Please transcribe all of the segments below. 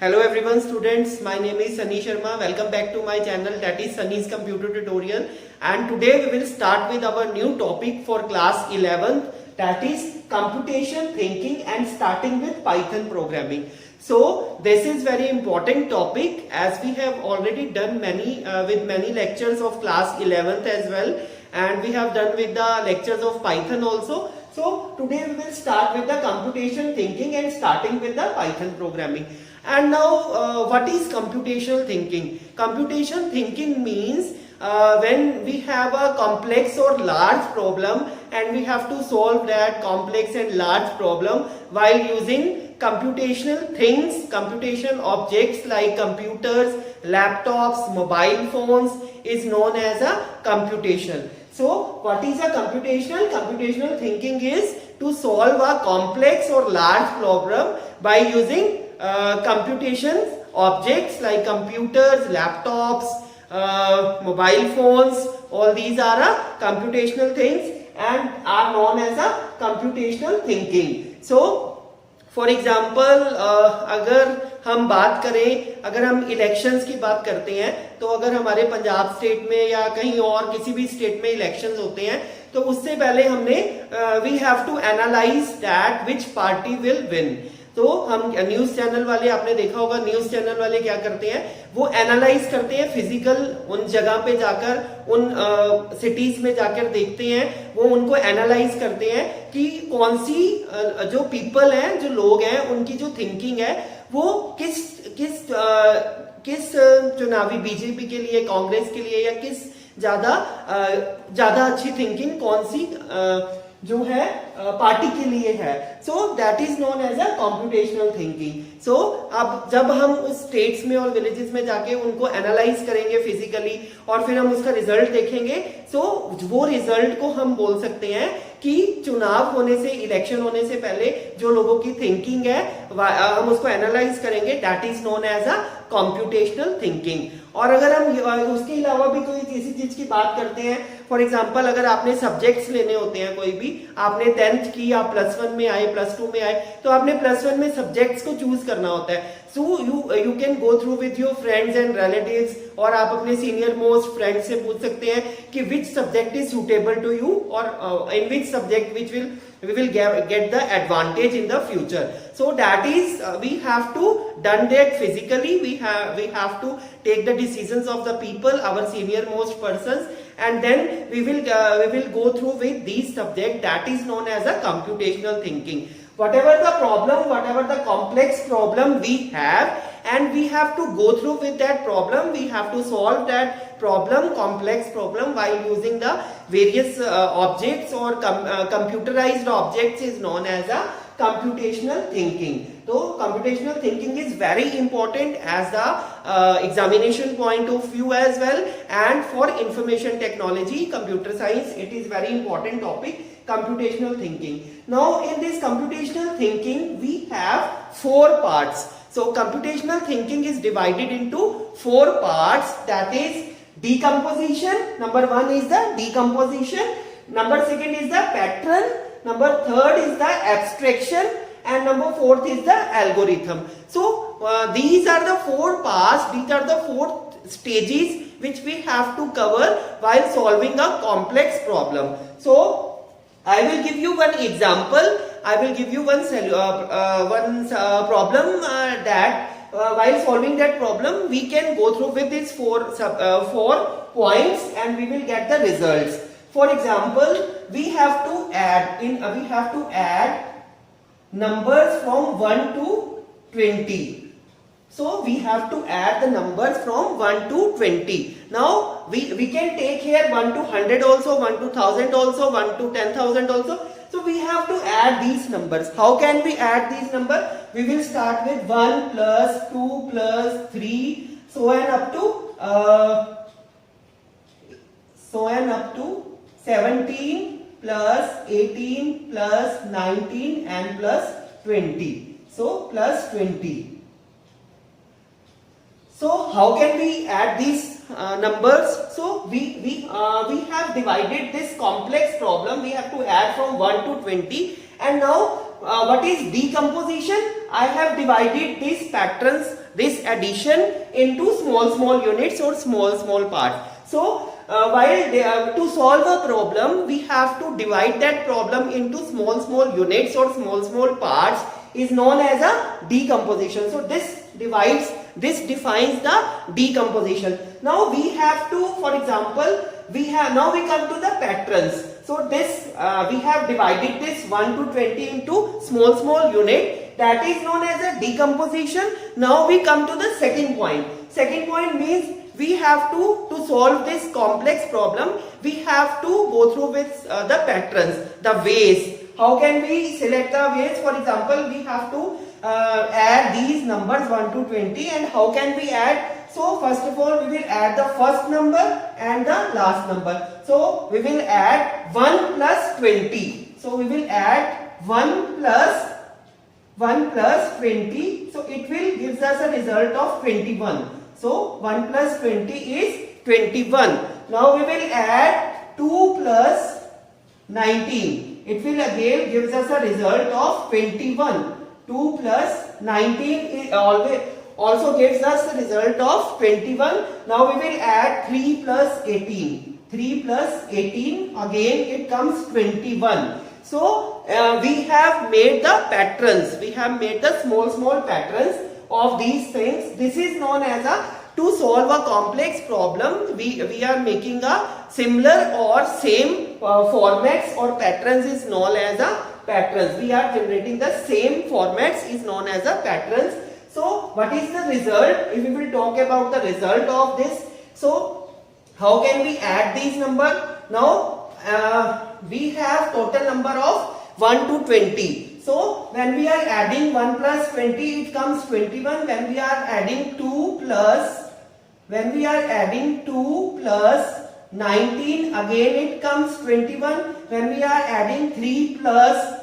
Hello everyone students, my name is Sunny Sharma. Welcome back to my channel, that is Sunny's Computer Tutorial, and today we will start with our new topic for class 11th, that is computation thinking and starting with Python programming. So this is very important topic as we have already done many lectures of class 11th as well, and we have done with the lectures of Python also. So today we will start with the computation thinking and starting with the Python programming. And now what is computational thinking? Computation thinking means when we have a complex or large problem and we have to solve that complex and large problem while using computational things, computation objects like computers, laptops, mobile phones is known as a computation. So what is a computational? Computational thinking is to solve a complex or large problem by using computation objects like computers, laptops, mobile phones. All these are computational things and are known as a computational thinking. So for example अगर हम बात करें, अगर हम elections की बात करते हैं तो अगर हमारे पंजाब स्टेट में या कहीं और किसी भी स्टेट में इलेक्शंस होते हैं तो उससे पहले हमने we have to analyse that which party will win. तो हम न्यूज चैनल वाले, आपने देखा होगा न्यूज चैनल वाले क्या करते हैं, वो एनालाइज करते हैं फिजिकल उन जगह पे जाकर, उन सिटीज में जाकर देखते हैं, वो उनको एनालाइज करते हैं कि कौन सी जो पीपल हैं, जो लोग हैं, उनकी जो थिंकिंग है वो किस चुनावी बीजेपी के लिए, कांग्रेस के लिए, या किस ज्यादा अच्छी थिंकिंग कौन सी जो है पार्टी के लिए है. So that is known as a computational thinking. So अब जब हम उस स्टेट्स में और विलेजेस में जाके उनको एनालाइज करेंगे फिजिकली और फिर हम उसका रिजल्ट देखेंगे, सो वो रिजल्ट को हम बोल सकते हैं कि चुनाव होने से, इलेक्शन होने से पहले जो लोगों की थिंकिंग है हम उसको एनालाइज करेंगे. That is known as a computational thinking. और अगर हम उसके अलावा भी कोई किसी चीज की बात करते हैं, फॉर एग्जाम्पल अगर आपने सब्जेक्ट्स लेने होते हैं, कोई भी आपने 10th की, आप +1 में आए, +2 में आए, तो आपने +1 में सब्जेक्ट्स को चूज करना होता है. So you can go through with your friends and relatives, और आप अपने सीनियर मोस्ट फ्रेंड से पूछ सकते हैं कि which subject is suitable to you और in which subject which we will get the advantage in the future. So that is we have to done that physically. We have to take the decisions of the people, our senior most persons, and then we will go through with these subject. That is known as a computational thinking. Whatever the problem, whatever the complex problem we have, and we have to go through with that problem, we have to solve that problem, complex problem, while using the various objects or computerized objects is known as a computational thinking. So computational thinking is very important as the examination point of view as well, and for information technology, computer science, it is very important topic, computational thinking. Now in this computational thinking we have 4 parts. So computational thinking is divided into 4 parts, that is decomposition. Number 1 is the decomposition, number 2 is the pattern, number 3 is the abstraction, and number 4 is the algorithm. So these are the 4 parts, these are the 4 stages which we have to cover while solving a complex problem. So I will give you one example. I will give you one problem that while solving that problem we can go through with these 4 points and we will get the results. For example, we have to add numbers from 1 to 20. So we have to add the numbers from 1 to 20. Now we can take here 1 to 100 also, 1 to 1000 also, 1 to 10,000 also. So we have to add these numbers. How can we add these numbers? We will start with 1 plus 2 plus 3 so and up to 17 plus 18 plus 19 and plus 20. So plus 20. So how can we add these numbers? So we have divided this complex problem. We have to add from 1 to 20, and now what is decomposition? I have divided these patterns this addition into small units or small parts. So to solve a problem, we have to divide that problem into small units or small parts, is known as a decomposition. So this defines the decomposition. Now we have to, for example, now we come to the patterns. So this we have divided this 1 to 20 into small unit, that is known as a decomposition. Now we come to the second point. Second point means we have to solve this complex problem, we have to go through with the patterns, the ways. How can we select the ways? For example, we have to add these numbers 1 to 20, and how can we add? So first of all, we will add the first number and the last number. So we will add 1 plus 20. So we will add 1 plus 20. So it will gives us a result of 21. So 1 plus 20 is 21. Now we will add 2 plus 19. It will again gives us a result of 21. 2 plus 19 is also gives us the result of 21. Now we will add 3 plus 18. 3 plus 18, again it comes 21. So we have made the patterns. We have made the small patterns of these things. This is known as to solve a complex problem. We are making a similar or same formats or patterns is known as a patterns. We are generating the same formats is known as a patterns. So what is the result? If we will talk about the result of this, so how can we add these numbers? Now we have total number of 1 to 20. So when we are adding 1 plus 20, it comes 21. When we are adding 2 plus 19, again it comes 21. When we are adding 3 plus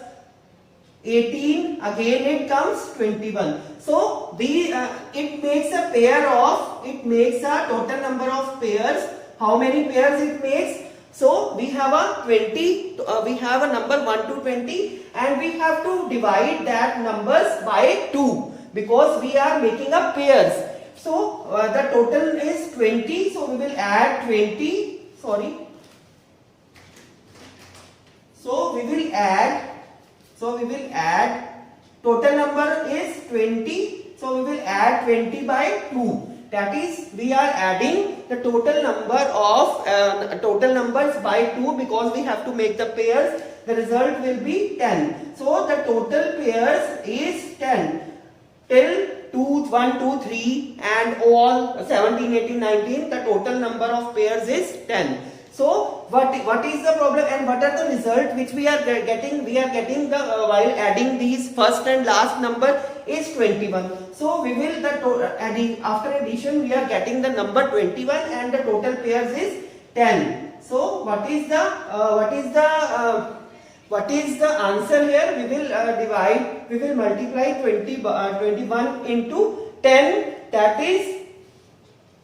18, again it comes 21. So it makes a pair of, it makes a total number of pairs. How many pairs it makes? So we have a 20, we have a number 1 to 20, and we have to divide that numbers by 2 because we are making a pairs. So the total is 20, so we will add 20, sorry. So we will add, total number is 20, so we will add 20 by 2. That is, we are adding the total number of total numbers by 2 because we have to make the pairs. The result will be 10. So the total pairs is 10 till 2, 1, 2, 3 and all 17, 18, 19. The total number of pairs is 10. So what is the problem and what are the result which we are getting? We are getting the while adding these first and last number is 21. So we will after addition we are getting the number 21 and the total pairs is 10. So what is the answer here? We will multiply 21 into 10, that is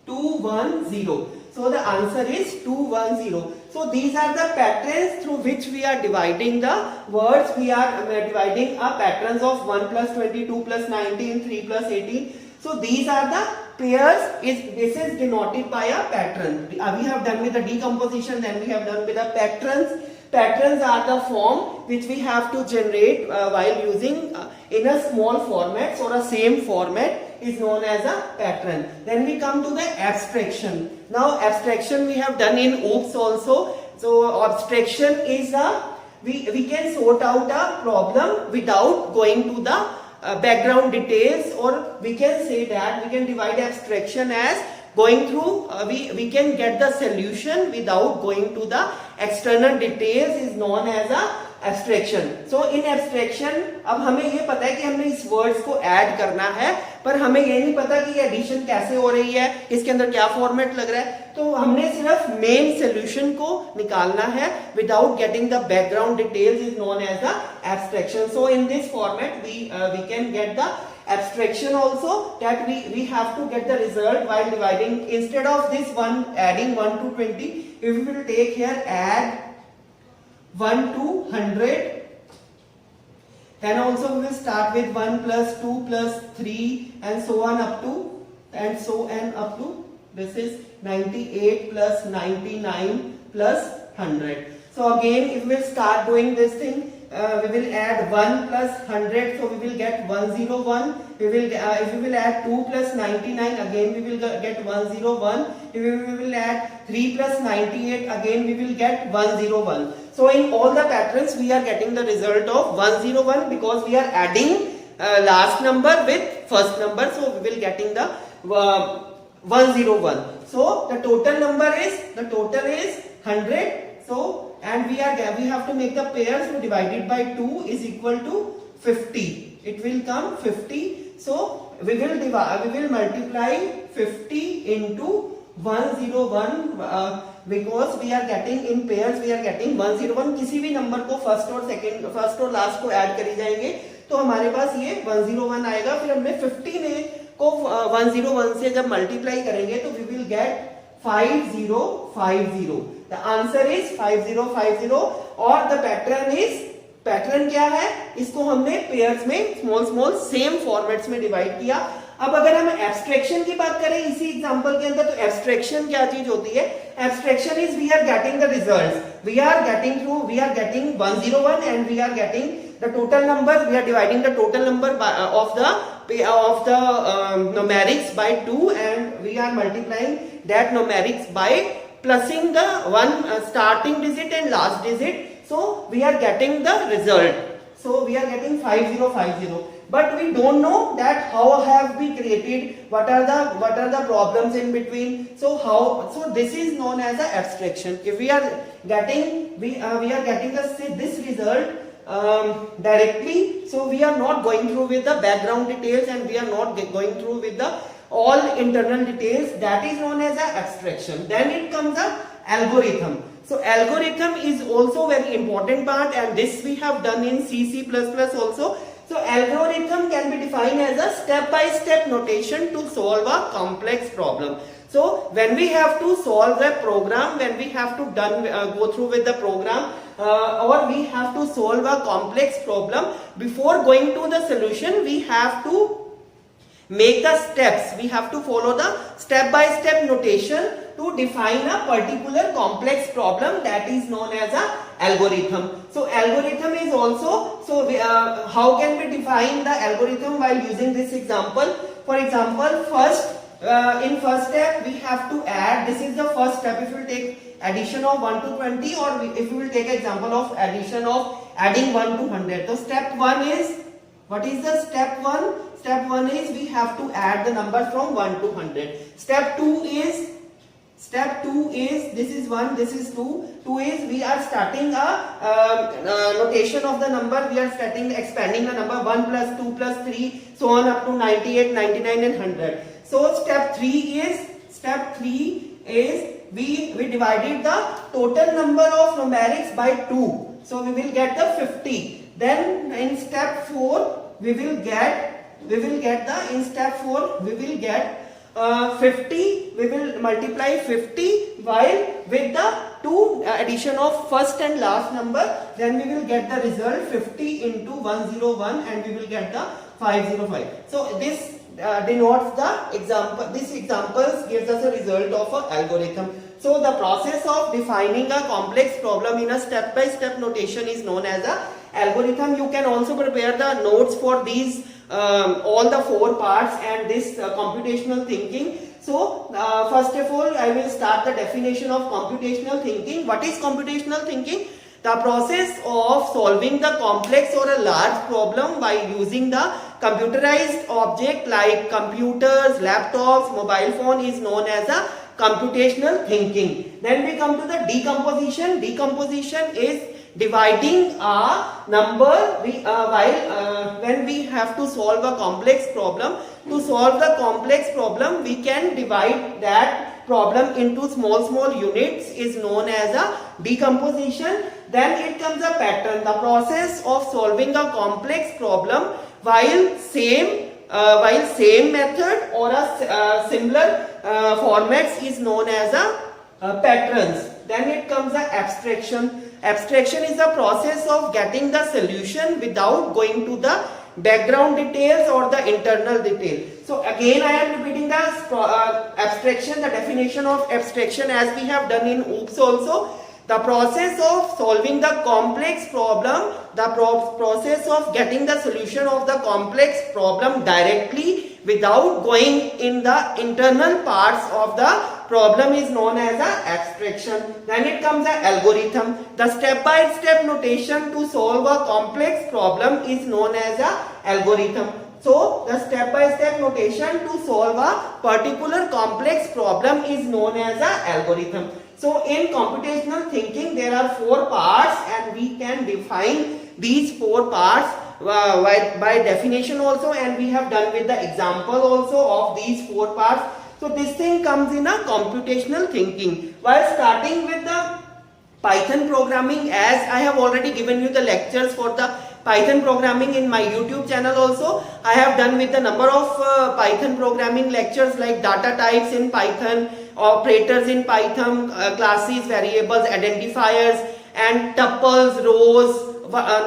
210. So the answer is 210. So these are the patterns through which we are dividing the words. We are dividing patterns of 1 plus 20, 2 plus 19, 3 plus 18. So these are the pairs. This is denoted by a pattern. We have done with the decomposition, then we have done with the patterns. Patterns are the form which we have to generate while using in a small format or a same format is known as a pattern. Then we come to the abstraction. Now abstraction we have done in OOPS also. So abstraction is we can sort out a problem without going to the background details, or we can say that we can divide abstraction as going through we can get the solution without going to the external details is known as a abstraction. So in abstraction अब हमें ये पता है कि हमने इस words को add करना है, पर हमें ये नहीं पता कि ये addition कैसे हो रही है, इसके अंदर क्या format लग रहा है. तो हमने सिर्फ main solution को निकालना है without getting the background details is known as the abstraction. So in this format we can get the abstraction also, that we have to get the result while dividing. Instead of this one adding 1 to 20, if we will take here add 1 to 100, then also we will start with 1 plus 2 plus 3 and so on up to this is 98 plus 99 plus 100. So again if we start doing this thing, we will add 1 plus 100, so we will get 101. We will if we will add 2 plus 99, again we will get 101. If we will add 3 plus 98, again we will get 101. So in all the patterns we are getting the result of 101 because we are adding last number with first number, so we will getting the 101. So the total number is 100. So and we have to make the pairs, so divided by 2 is equal to 50. It will come 50. So we will multiply 50 into 101 because we are getting in pairs, we are getting 101. किसी भी number को first और last को add करी जाएंगे तो हमारे पास ये 101 आएगा. फिर हमने 50 में को 101 से जब मल्टीप्लाई करेंगे तो we will get 5050. The answer is 5050 और the पैटर्न क्या है, इसको हमने पेयर्स में स्मॉल सेम फॉर्मेट्स में डिवाइड किया. अब अगर हम एब्स्ट्रैक्शन की बात करें इसी एग्जांपल के अंदर, तो एब्स्ट्रैक्शन क्या चीज होती है? Abstraction is we are getting the results, we are getting 101 and we are getting the total number, we are dividing the total number of the numerics by 2 and we are multiplying that numerics by plusing the one starting digit and last digit, so we are getting the result. So we are getting 5050, but we don't know that how have we created, what are the problems in between. So this is known as a abstraction. If we are getting this result directly, so we are not going through with the background details and we are not going through with the all internal details. That is known as a abstraction. Then it comes a algorithm. So algorithm is also very important part, and this we have done in C++ also. So algorithm can be defined as a step-by-step notation to solve a complex problem. So when we have to solve a program, when we have to go through with the program, or we have to solve a complex problem, before going to the solution, we have to make the steps. We have to follow the step-by-step notation to define a particular complex problem, that is known as a algorithm. So algorithm is also, so how can we define the algorithm while using this example? For example, in first step we have to add, this is the first step. If you will take addition of 1 to 20, or if you will take example of adding 1 to 100. So step 1 is, what is the step 1? Step 1 is we have to add the numbers from 1 to 100. Step 2 is, this is 1, this is 2. 2 is we are starting a notation of the number. We are expanding the number 1 plus 2 plus 3, so on up to 98, 99 and 100. So step 3 is we divided the total number of numerics by 2. So we will get the 50. Then in step 4 we will get 50. We will multiply 50 while with the two addition of first and last number. Then we will get the result 50 into 101 and we will get the 505. So this denotes the example. This example gives us a result of an algorithm. So the process of defining a complex problem in a step-by-step notation is known as a algorithm. You can also prepare the notes for these all the 4 parts and this computational thinking. So first of all, I will start the definition of computational thinking. What is computational thinking? The process of solving the complex or a large problem by using the computerized object like computers, laptops, mobile phone is known as a computational thinking. Then we come to the decomposition. Decomposition is dividing a number when we have to solve a complex problem. To solve the complex problem, we can divide that problem into small units is known as a decomposition. Then it comes a pattern. The process of solving a complex problem while same method or a similar formats is known as a patterns. then it comes the abstraction. Abstraction is the process of getting the solution without going to the background details or the internal detail. So again I am repeating the abstraction, the definition of abstraction as we have done in OOPS also. The process of solving the complex problem, the process of getting the solution of the complex problem directly without going in the internal parts of the problem is known as a abstraction. Then it comes the algorithm. The step-by-step notation to solve a complex problem is known as a algorithm. So the step-by-step notation to solve a particular complex problem is known as a algorithm. So in computational thinking there are 4 parts and we can define these 4 parts by definition also, and we have done with the example also of these 4 parts. So this thing comes in a computational thinking. While starting with the Python programming, as I have already given you the lectures for the Python programming in my YouTube channel also, I have done with the number of Python programming lectures like data types in Python, operators in Python, classes, variables, identifiers, and tuples, rows.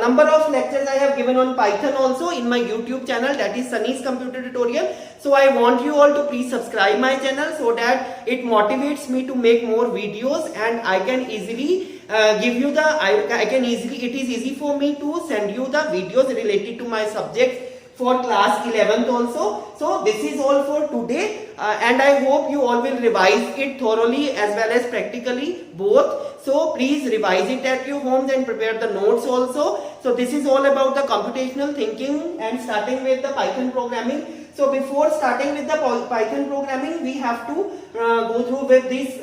Number of lectures I have given on Python also in my YouTube channel, that is Sunny's Computer Tutorial. So I want you all to please subscribe my channel so that it motivates me to make more videos, and I can easily give you the it is easy for me to send you the videos related to my subjects for class 11th also. So this is all for today, and I hope you all will revise it thoroughly as well as practically both. So please revise it at your homes and prepare the notes also. So this is all about the computational thinking and starting with the Python programming. So before starting with the Python programming, we have to go through with this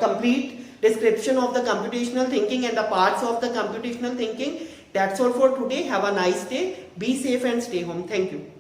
complete description of the computational thinking and the parts of the computational thinking. That's all for today. Have a nice day. Be safe and stay home. Thank you.